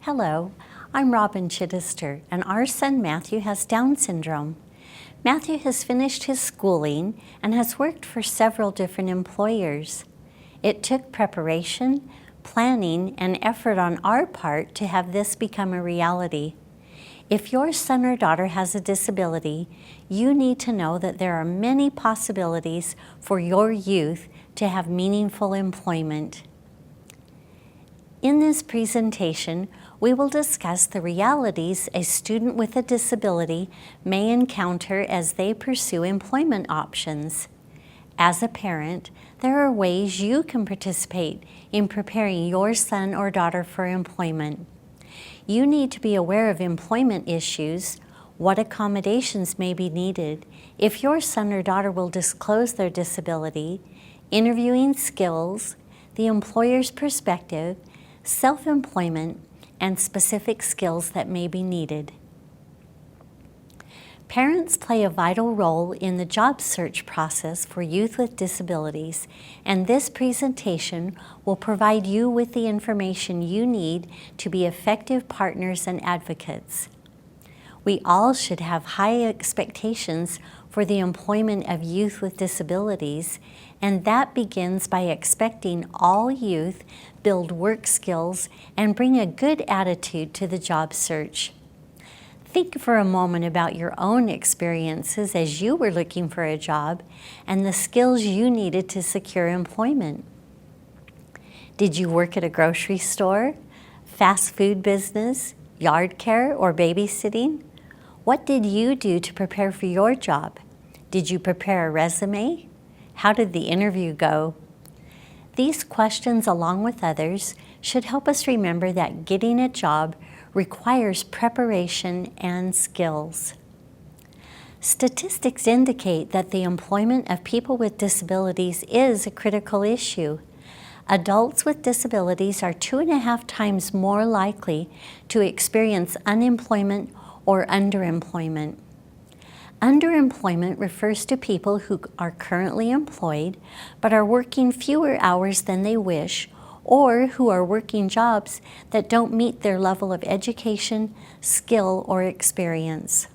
Hello, I'm Robin Chittister, and our son Matthew has Down syndrome. Matthew has finished his schooling and has worked for several different employers. It took preparation, planning, and effort on our part to have this become a reality. If your son or daughter has a disability, you need to know that there are many possibilities for your youth to have meaningful employment. In this presentation, we will discuss the realities a student with a disability may encounter as they pursue employment options. As a parent, there are ways you can participate in preparing your son or daughter for employment. You need to be aware of employment issues, what accommodations may be needed, if your son or daughter will disclose their disability, interviewing skills, the employer's perspective, self-employment, and specific skills that may be needed. Parents play a vital role in the job search process for youth with disabilities, and this presentation will provide you with the information you need to be effective partners and advocates. We all should have high expectations for the employment of youth with disabilities, and that begins by expecting all youth build work skills and bring a good attitude to the job search. Think for a moment about your own experiences as you were looking for a job and the skills you needed to secure employment. Did you work at a grocery store, fast food business, yard care, or babysitting? What did you do to prepare for your job? Did you prepare a resume? How did the interview go? These questions, along with others, should help us remember that getting a job requires preparation and skills. Statistics indicate that the employment of people with disabilities is a critical issue. Adults with disabilities are 2.5 times more likely to experience unemployment or underemployment. Underemployment refers to people who are currently employed but are working fewer hours than they wish, or who are working jobs that don't meet their level of education, skill, or experience.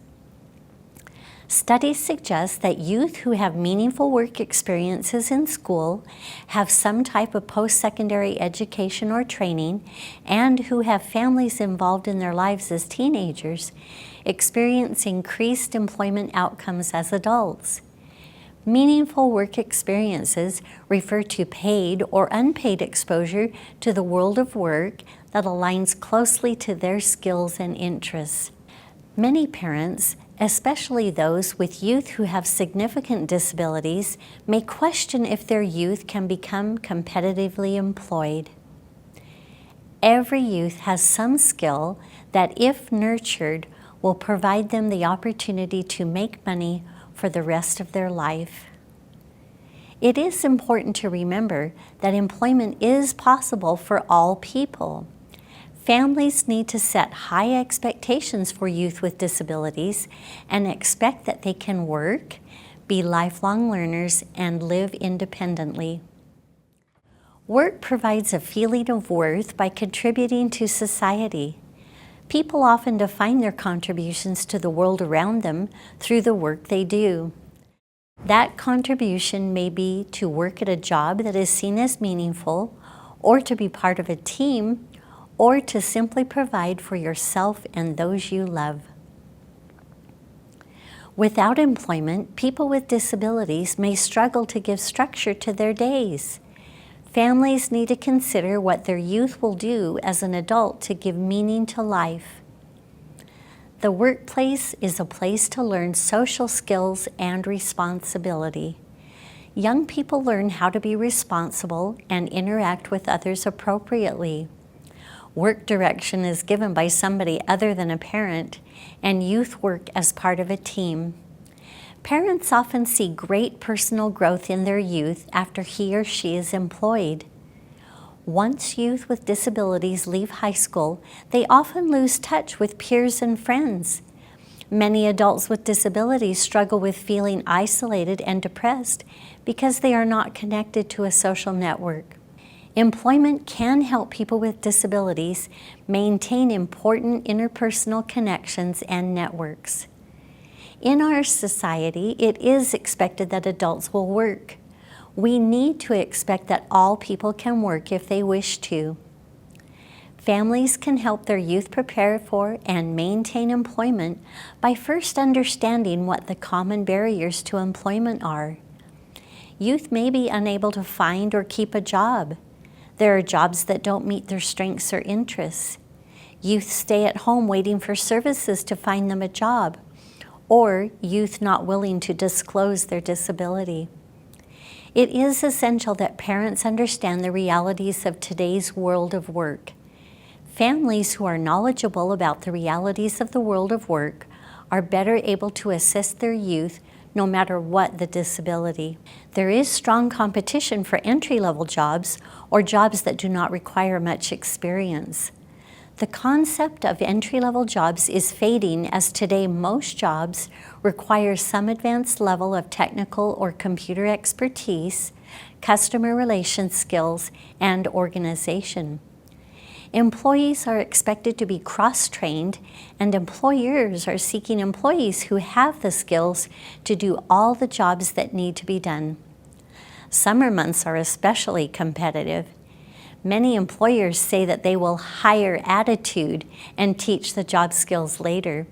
Studies suggest that youth who have meaningful work experiences in school, have some type of post-secondary education or training, and who have families involved in their lives as teenagers, experience increased employment outcomes as adults. Meaningful work experiences refer to paid or unpaid exposure to the world of work that aligns closely to their skills and interests. Many parents, especially those with youth who have significant disabilities, may question if their youth can become competitively employed. Every youth has some skill that, if nurtured, will provide them the opportunity to make money for the rest of their life. It is important to remember that employment is possible for all people. Families need to set high expectations for youth with disabilities and expect that they can work, be lifelong learners, and live independently. Work provides a feeling of worth by contributing to society. People often define their contributions to the world around them through the work they do. That contribution may be to work at a job that is seen as meaningful, or to be part of a team, or to simply provide for yourself and those you love. Without employment, people with disabilities may struggle to give structure to their days. Families need to consider what their youth will do as an adult to give meaning to life. The workplace is a place to learn social skills and responsibility. Young people learn how to be responsible and interact with others appropriately. Work direction is given by somebody other than a parent, and youth work as part of a team. Parents often see great personal growth in their youth after he or she is employed. Once youth with disabilities leave high school, they often lose touch with peers and friends. Many adults with disabilities struggle with feeling isolated and depressed because they are not connected to a social network. Employment can help people with disabilities maintain important interpersonal connections and networks. In our society, it is expected that adults will work. We need to expect that all people can work if they wish to. Families can help their youth prepare for and maintain employment by first understanding what the common barriers to employment are. Youth may be unable to find or keep a job. There are jobs that don't meet their strengths or interests. Youth stay at home waiting for services to find them a job, or youth not willing to disclose their disability. It is essential that parents understand the realities of today's world of work. Families who are knowledgeable about the realities of the world of work are better able to assist their youth no matter what the disability. There is strong competition for entry-level jobs or jobs that do not require much experience. The concept of entry-level jobs is fading as today most jobs require some advanced level of technical or computer expertise, customer relations skills, and organization. Employees are expected to be cross-trained, and employers are seeking employees who have the skills to do all the jobs that need to be done. Summer months are especially competitive. Many employers say that they will hire attitude and teach the job skills later.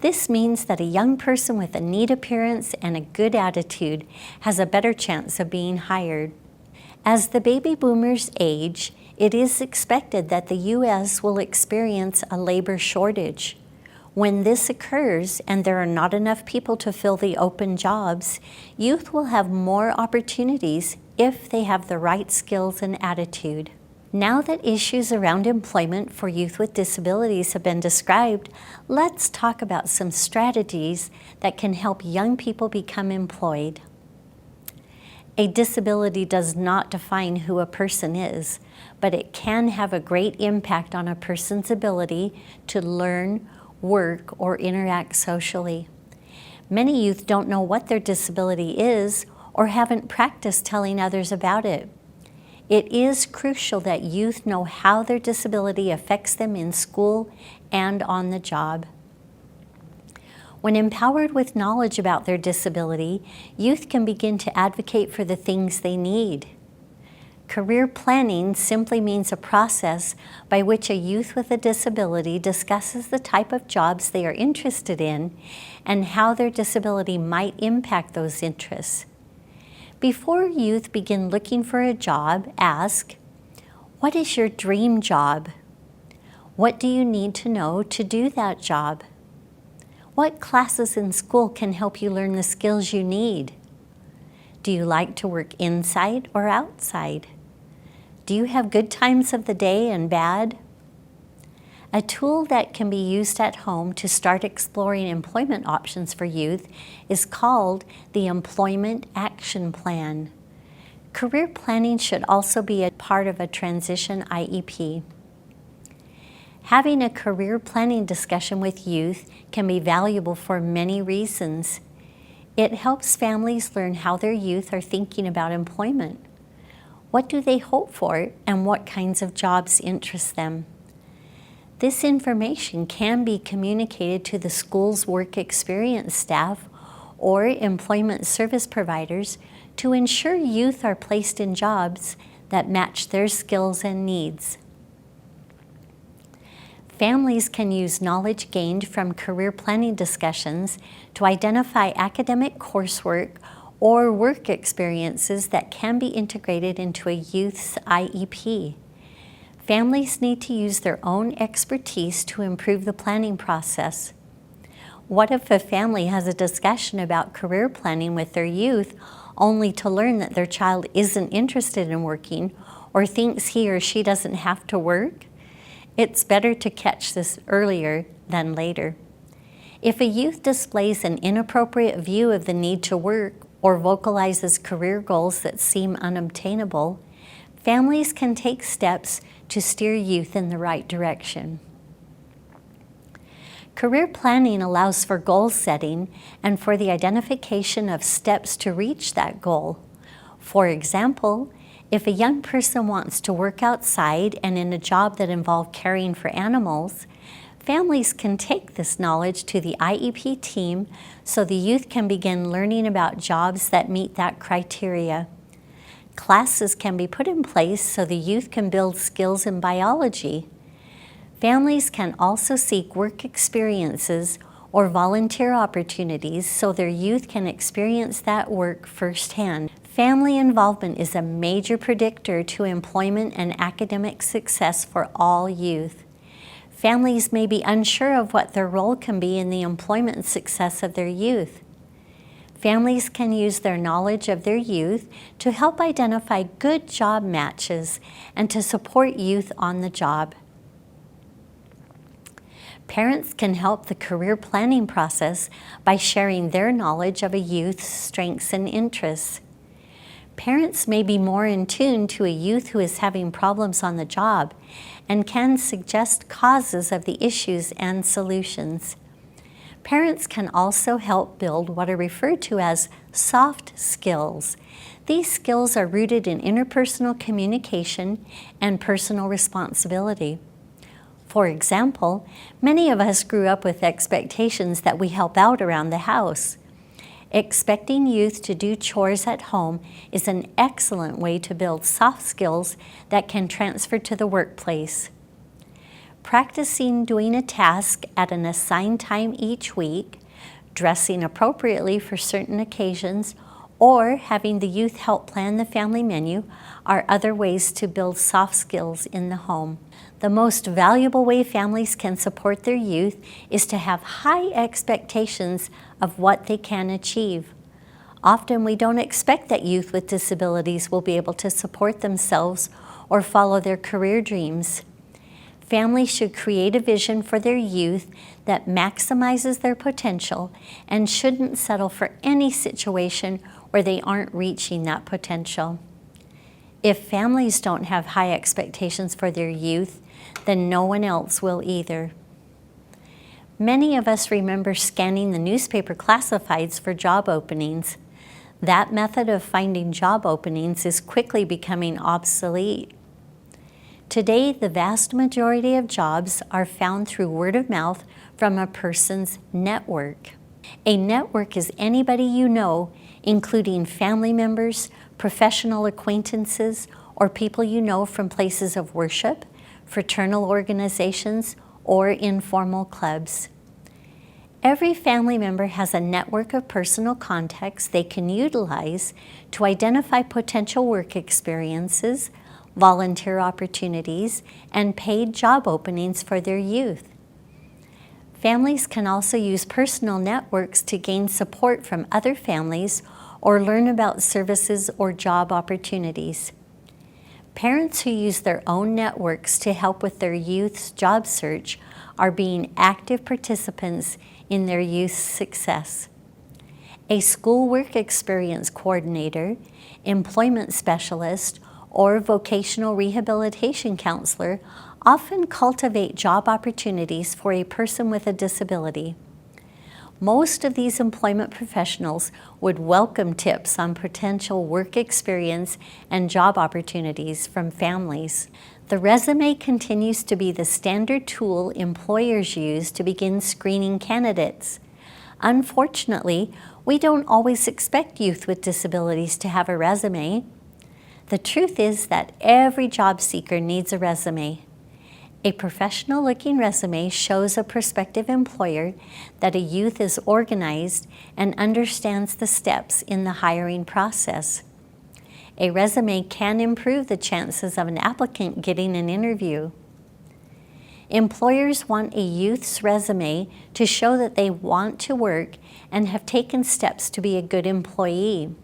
This means that a young person with a neat appearance and a good attitude has a better chance of being hired. As the baby boomers age, it is expected that the U.S. will experience a labor shortage. When this occurs and there are not enough people to fill the open jobs, youth will have more opportunities if they have the right skills and attitude. Now that issues around employment for youth with disabilities have been described, let's talk about some strategies that can help young people become employed. A disability does not define who a person is, but it can have a great impact on a person's ability to learn, work, or interact socially. Many youth don't know what their disability is or haven't practiced telling others about it. It is crucial that youth know how their disability affects them in school and on the job. When empowered with knowledge about their disability, youth can begin to advocate for the things they need. Career planning simply means a process by which a youth with a disability discusses the type of jobs they are interested in and how their disability might impact those interests. Before youth begin looking for a job, ask, "What is your dream job? What do you need to know to do that job? What classes in school can help you learn the skills you need? Do you like to work inside or outside? Do you have good times of the day and bad?" A tool that can be used at home to start exploring employment options for youth is called the Employment Action Plan. Career planning should also be a part of a transition IEP. Having a career planning discussion with youth can be valuable for many reasons. It helps families learn how their youth are thinking about employment. What do they hope for, and what kinds of jobs interest them? This information can be communicated to the school's work experience staff or employment service providers to ensure youth are placed in jobs that match their skills and needs. Families can use knowledge gained from career planning discussions to identify academic coursework or work experiences that can be integrated into a youth's IEP. Families need to use their own expertise to improve the planning process. What if a family has a discussion about career planning with their youth only to learn that their child isn't interested in working or thinks he or she doesn't have to work? It's better to catch this earlier than later. If a youth displays an inappropriate view of the need to work or vocalizes career goals that seem unobtainable, families can take steps to steer youth in the right direction. Career planning allows for goal setting and for the identification of steps to reach that goal. For example, If a young person wants to work outside and in a job that involves caring for animals, families can take this knowledge to the IEP team so the youth can begin learning about jobs that meet that criteria. Classes can be put in place so the youth can build skills in biology. Families can also seek work experiences or volunteer opportunities so their youth can experience that work firsthand. Family involvement is a major predictor to employment and academic success for all youth. Families may be unsure of what their role can be in the employment success of their youth. Families can use their knowledge of their youth to help identify good job matches and to support youth on the job. Parents can help the career planning process by sharing their knowledge of a youth's strengths and interests. Parents may be more in tune to a youth who is having problems on the job and can suggest causes of the issues and solutions. Parents can also help build what are referred to as soft skills. These skills are rooted in interpersonal communication and personal responsibility. For example, many of us grew up with expectations that we help out around the house. Expecting youth to do chores at home is an excellent way to build soft skills that can transfer to the workplace. Practicing doing a task at an assigned time each week, dressing appropriately for certain occasions, or having the youth help plan the family menu are other ways to build soft skills in the home. The most valuable way families can support their youth is to have high expectations of what they can achieve. Often we don't expect that youth with disabilities will be able to support themselves or follow their career dreams. Families should create a vision for their youth that maximizes their potential and shouldn't settle for any situation where they aren't reaching that potential. If families don't have high expectations for their youth, then no one else will either. Many of us remember scanning the newspaper classifieds for job openings. That method of finding job openings is quickly becoming obsolete. Today, the vast majority of jobs are found through word of mouth from a person's network. A network is anybody you know, including family members, professional acquaintances, or people you know from places of worship, fraternal organizations, or informal clubs. Every family member has a network of personal contacts they can utilize to identify potential work experiences, volunteer opportunities, and paid job openings for their youth. Families can also use personal networks to gain support from other families or learn about services or job opportunities. Parents who use their own networks to help with their youth's job search are being active participants in their youth's success. A school work experience coordinator, employment specialist, or vocational rehabilitation counselor often cultivate job opportunities for a person with a disability. Most of these employment professionals would welcome tips on potential work experience and job opportunities from families. The resume continues to be the standard tool employers use to begin screening candidates. Unfortunately, we don't always expect youth with disabilities to have a resume. The truth is that every job seeker needs a resume. A professional-looking resume shows a prospective employer that a youth is organized and understands the steps in the hiring process. A resume can improve the chances of an applicant getting an interview. Employers want a youth's resume to show that they want to work and have taken steps to be a good employee.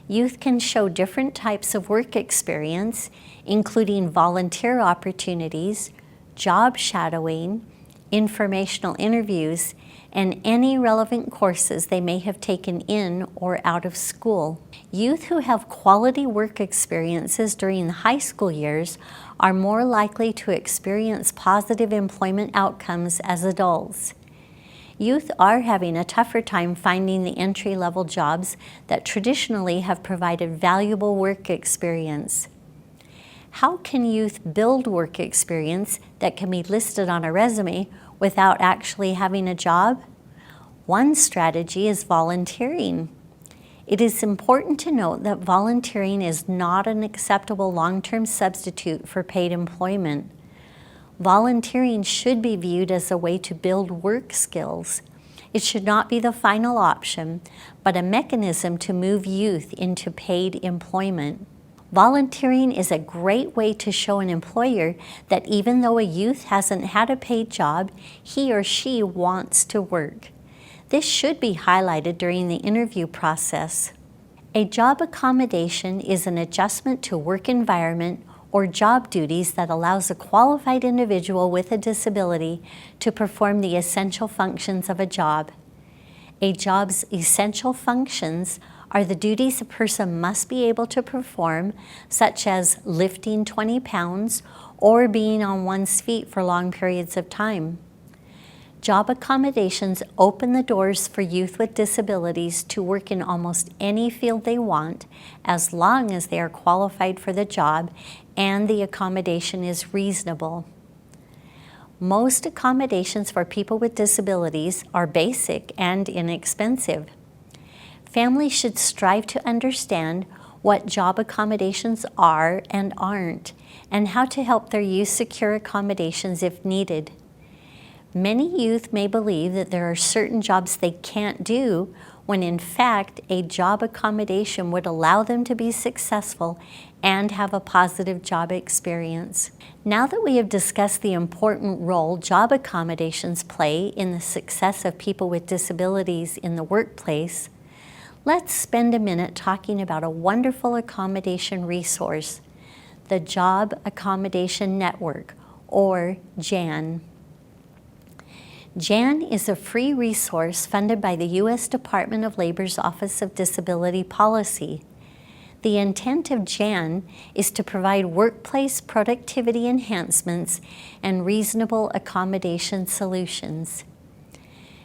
Youth can show different types of work experience, including volunteer opportunities, job shadowing, informational interviews, and any relevant courses they may have taken in or out of school. Youth who have quality work experiences during the high school years are more likely to experience positive employment outcomes as adults. Youth are having a tougher time finding the entry-level jobs that traditionally have provided valuable work experience. How can youth build work experience that can be listed on a resume without actually having a job? One strategy is volunteering. It is important to note that volunteering is not an acceptable long-term substitute for paid employment. Volunteering should be viewed as a way to build work skills. It should not be the final option, but a mechanism to move youth into paid employment. Volunteering is a great way to show an employer that even though a youth hasn't had a paid job, he or she wants to work. This should be highlighted during the interview process. A job accommodation is an adjustment to work environment or job duties that allows a qualified individual with a disability to perform the essential functions of a job. A job's essential functions are the duties a person must be able to perform, such as lifting 20 pounds or being on one's feet for long periods of time. Job accommodations open the doors for youth with disabilities to work in almost any field they want, as long as they are qualified for the job and the accommodation is reasonable. Most accommodations for people with disabilities are basic and inexpensive. Families should strive to understand what job accommodations are and aren't, and how to help their youth secure accommodations if needed. Many youth may believe that there are certain jobs they can't do, when in fact a job accommodation would allow them to be successful and have a positive job experience. Now that we have discussed the important role job accommodations play in the success of people with disabilities in the workplace, let's spend a minute talking about a wonderful accommodation resource, the Job Accommodation Network, or JAN. JAN is a free resource funded by the U.S. Department of Labor's Office of Disability Policy. The intent of JAN is to provide workplace productivity enhancements and reasonable accommodation solutions.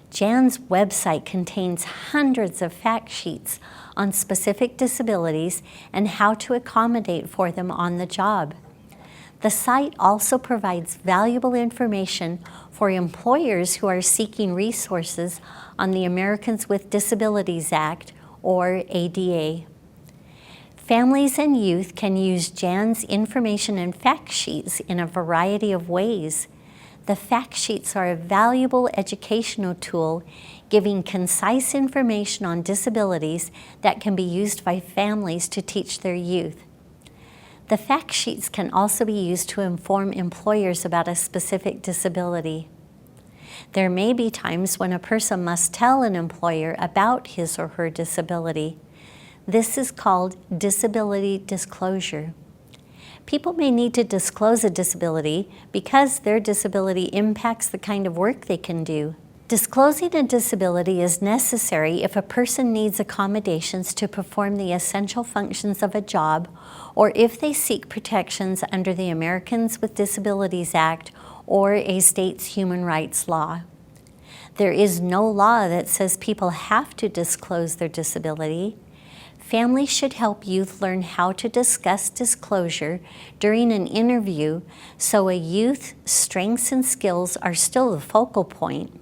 JAN's website contains hundreds of fact sheets on specific disabilities and how to accommodate for them on the job. The site also provides valuable information for employers who are seeking resources on the Americans with Disabilities Act, or ADA. Families and youth can use JAN's information and fact sheets in a variety of ways. The fact sheets are a valuable educational tool giving concise information on disabilities that can be used by families to teach their youth. The fact sheets can also be used to inform employers about a specific disability. There may be times when a person must tell an employer about his or her disability. This is called disability disclosure. People may need to disclose a disability because their disability impacts the kind of work they can do. Disclosing a disability is necessary if a person needs accommodations to perform the essential functions of a job, or if they seek protections under the Americans with Disabilities Act or a state's human rights law. There is no law that says people have to disclose their disability. Families should help youth learn how to discuss disclosure during an interview so a youth's strengths and skills are still the focal point.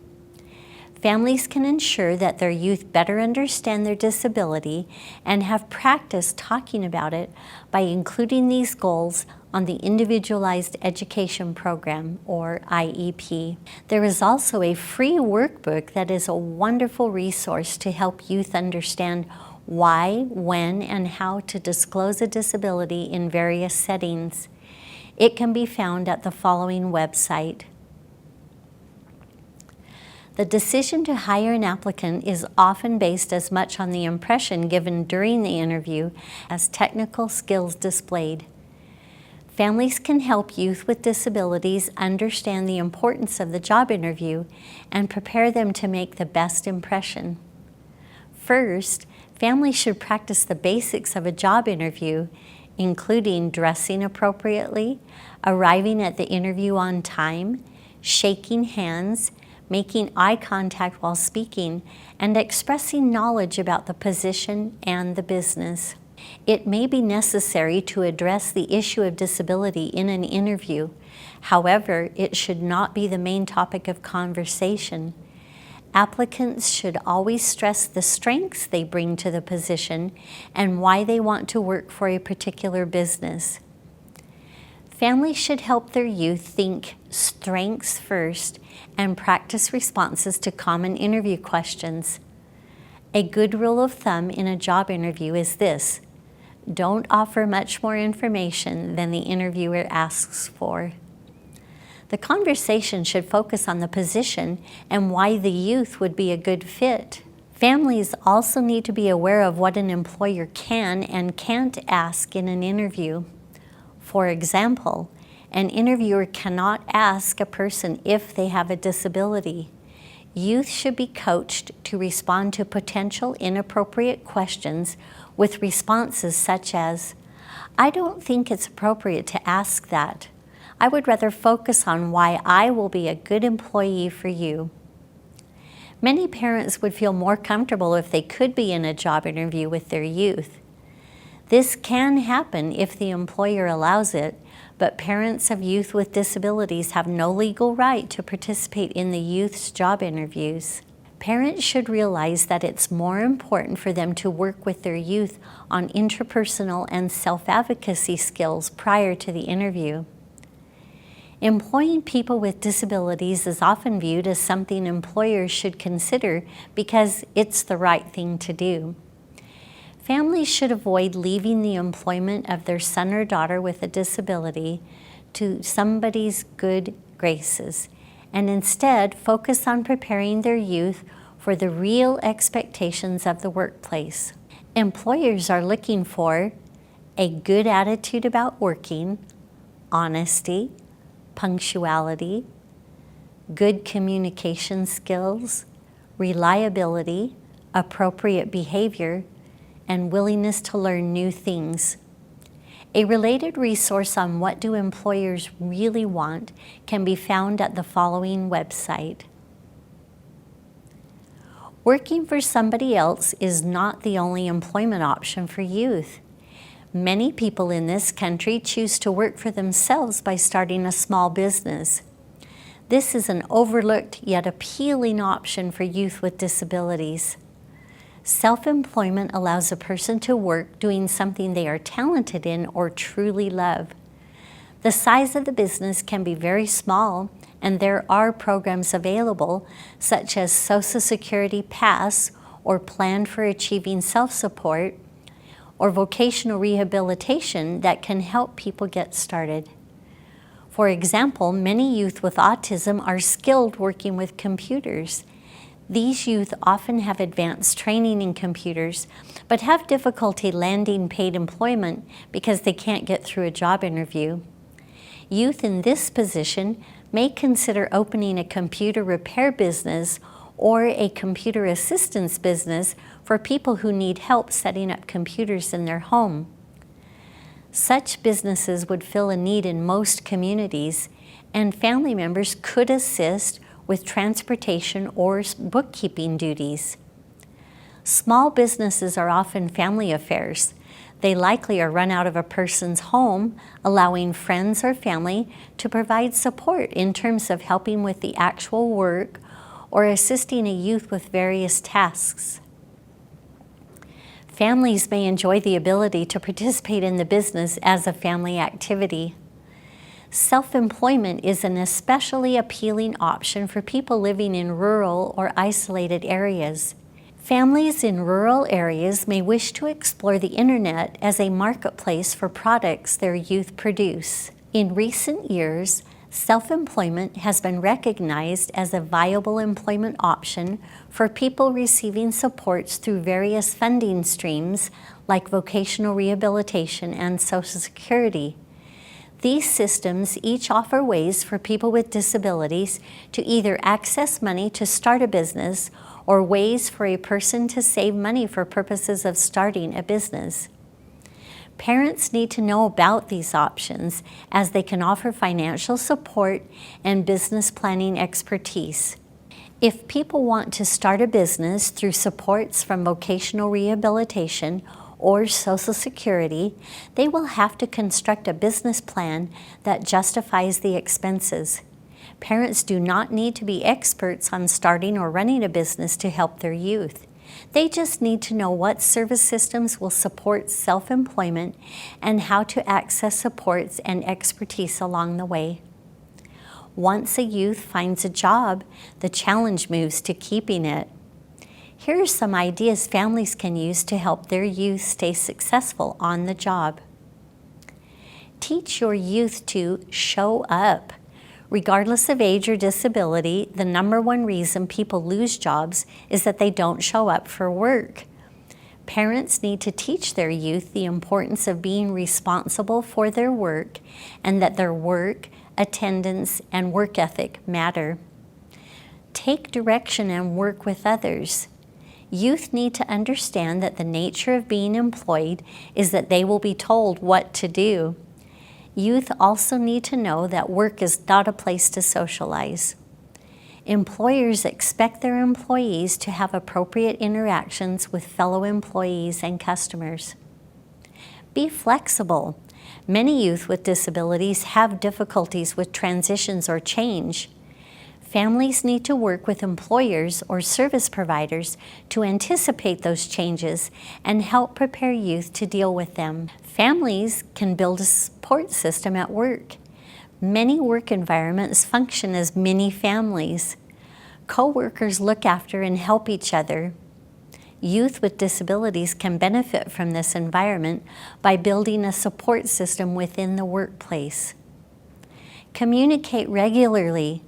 Families can ensure that their youth better understand their disability and have practice talking about it by including these goals on the Individualized Education Program, or IEP. There is also a free workbook that is a wonderful resource to help youth understand why, when, and how to disclose a disability in various settings. It can be found at the following website. The decision to hire an applicant is often based as much on the impression given during the interview as technical skills displayed. Families can help youth with disabilities understand the importance of the job interview and prepare them to make the best impression. First, families should practice the basics of a job interview, including dressing appropriately, arriving at the interview on time, shaking hands, making eye contact while speaking, and expressing knowledge about the position and the business. It may be necessary to address the issue of disability in an interview. However, it should not be the main topic of conversation. Applicants should always stress the strengths they bring to the position and why they want to work for a particular business. Families should help their youth think strengths first and practice responses to common interview questions. A good rule of thumb in a job interview is this: don't offer much more information than the interviewer asks for. The conversation should focus on the position and why the youth would be a good fit. Families also need to be aware of what an employer can and can't ask in an interview. For example, an interviewer cannot ask a person if they have a disability. Youth should be coached to respond to potential inappropriate questions with responses such as, "I don't think it's appropriate to ask that. I would rather focus on why I will be a good employee for you." Many parents would feel more comfortable if they could be in a job interview with their youth. This can happen if the employer allows it, but parents of youth with disabilities have no legal right to participate in the youth's job interviews. Parents should realize that it's more important for them to work with their youth on interpersonal and self-advocacy skills prior to the interview. Employing people with disabilities is often viewed as something employers should consider because it's the right thing to do. Families should avoid leaving the employment of their son or daughter with a disability to somebody's good graces, and instead focus on preparing their youth for the real expectations of the workplace. Employers are looking for a good attitude about working, honesty, punctuality, good communication skills, reliability, appropriate behavior, and willingness to learn new things. A related resource on what do employers really want can be found at the following website. Working for somebody else is not the only employment option for youth. Many people in this country choose to work for themselves by starting a small business. This is an overlooked yet appealing option for youth with disabilities. Self-employment allows a person to work doing something they are talented in or truly love. The size of the business can be very small, and there are programs available such as Social Security Pass or Plan for Achieving Self-Support or vocational rehabilitation that can help people get started. For example, many youth with autism are skilled working with computers. These youth often have advanced training in computers, but have difficulty landing paid employment because they can't get through a job interview. Youth in this position may consider opening a computer repair business or a computer assistance business for people who need help setting up computers in their home. Such businesses would fill a need in most communities, and family members could assist with transportation or bookkeeping duties. Small businesses are often family affairs. They likely are run out of a person's home, allowing friends or family to provide support in terms of helping with the actual work or assisting a youth with various tasks. Families may enjoy the ability to participate in the business as a family activity. Self-employment is an especially appealing option for people living in rural or isolated areas. Families in rural areas may wish to explore the internet as a marketplace for products their youth produce. In recent years, self-employment has been recognized as a viable employment option for people receiving supports through various funding streams like vocational rehabilitation and Social Security. These systems each offer ways for people with disabilities to either access money to start a business or ways for a person to save money for purposes of starting a business. Parents need to know about these options as they can offer financial support and business planning expertise. If people want to start a business through supports from vocational rehabilitation or Social Security, they will have to construct a business plan that justifies the expenses. Parents do not need to be experts on starting or running a business to help their youth. They just need to know what service systems will support self-employment and how to access supports and expertise along the way. Once a youth finds a job, the challenge moves to keeping it. Here are some ideas families can use to help their youth stay successful on the job. Teach your youth to show up. Regardless of age or disability, the number one reason people lose jobs is that they don't show up for work. Parents need to teach their youth the importance of being responsible for their work and that their work, attendance, and work ethic matter. Take direction and work with others. Youth need to understand that the nature of being employed is that they will be told what to do. Youth also need to know that work is not a place to socialize. Employers expect their employees to have appropriate interactions with fellow employees and customers. Be flexible. Many youth with disabilities have difficulties with transitions or change. Families need to work with employers or service providers to anticipate those changes and help prepare youth to deal with them. Families can build a support system at work. Many work environments function as mini families. Co-workers look after and help each other. Youth with disabilities can benefit from this environment by building a support system within the workplace. Communicate regularly.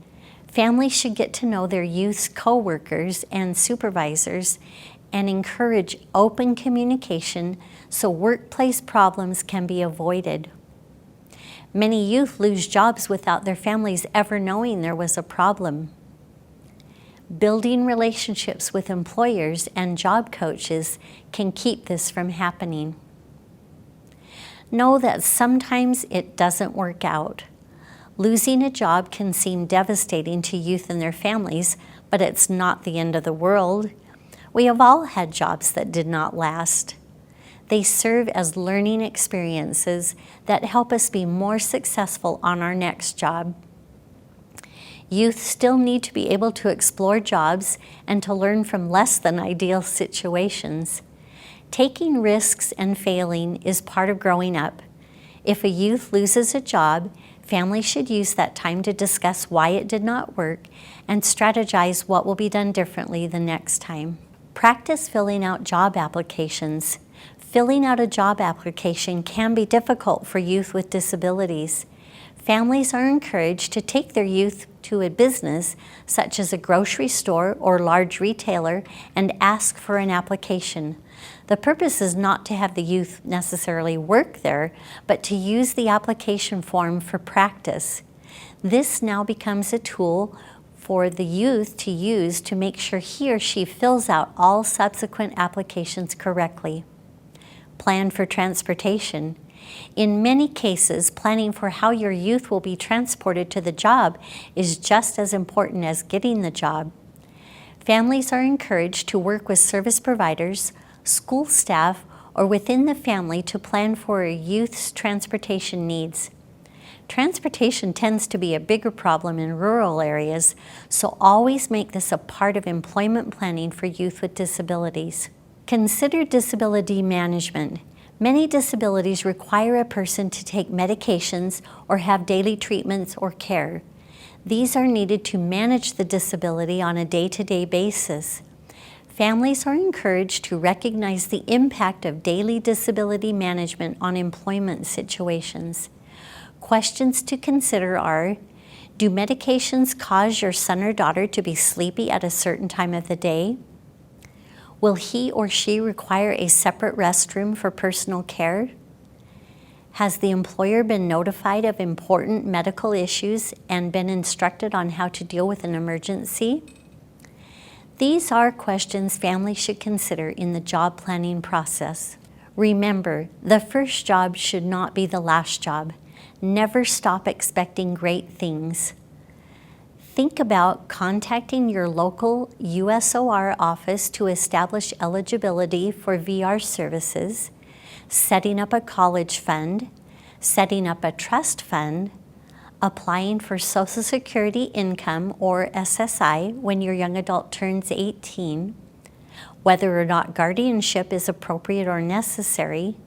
Families should get to know their youth's co-workers and supervisors and encourage open communication so workplace problems can be avoided. Many youth lose jobs without their families ever knowing there was a problem. Building relationships with employers and job coaches can keep this from happening. Know that sometimes it doesn't work out. Losing a job can seem devastating to youth and their families, but it's not the end of the world. We have all had jobs that did not last. They serve as learning experiences that help us be more successful on our next job. Youth still need to be able to explore jobs and to learn from less than ideal situations. Taking risks and failing is part of growing up. If a youth loses a job, families should use that time to discuss why it did not work and strategize what will be done differently the next time. Practice filling out job applications. Filling out a job application can be difficult for youth with disabilities. Families are encouraged to take their youth to a business, such as a grocery store or large retailer, and ask for an application. The purpose is not to have the youth necessarily work there, but to use the application form for practice. This now becomes a tool for the youth to use to make sure he or she fills out all subsequent applications correctly. Plan for transportation. In many cases, planning for how your youth will be transported to the job is just as important as getting the job. Families are encouraged to work with service providers, school staff, or within the family to plan for a youth's transportation needs. Transportation tends to be a bigger problem in rural areas, so always make this a part of employment planning for youth with disabilities. Consider disability management. Many disabilities require a person to take medications or have daily treatments or care. These are needed to manage the disability on a day-to-day basis. Families are encouraged to recognize the impact of daily disability management on employment situations. Questions to consider are, do medications cause your son or daughter to be sleepy at a certain time of the day? Will he or she require a separate restroom for personal care? Has the employer been notified of important medical issues and been instructed on how to deal with an emergency? These are questions families should consider in the job planning process. Remember, the first job should not be the last job. Never stop expecting great things. Think about contacting your local USOR office to establish eligibility for VR services, setting up a college fund, setting up a trust fund, applying for Social Security income or SSI when your young adult turns 18, whether or not guardianship is appropriate or necessary.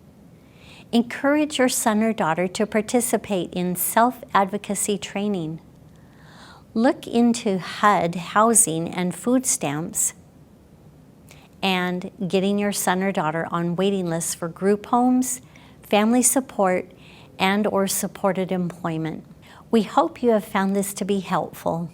Encourage your son or daughter to participate in self-advocacy training. Look into HUD housing and food stamps and getting your son or daughter on waiting lists for group homes, family support, and/or supported employment. We hope you have found this to be helpful.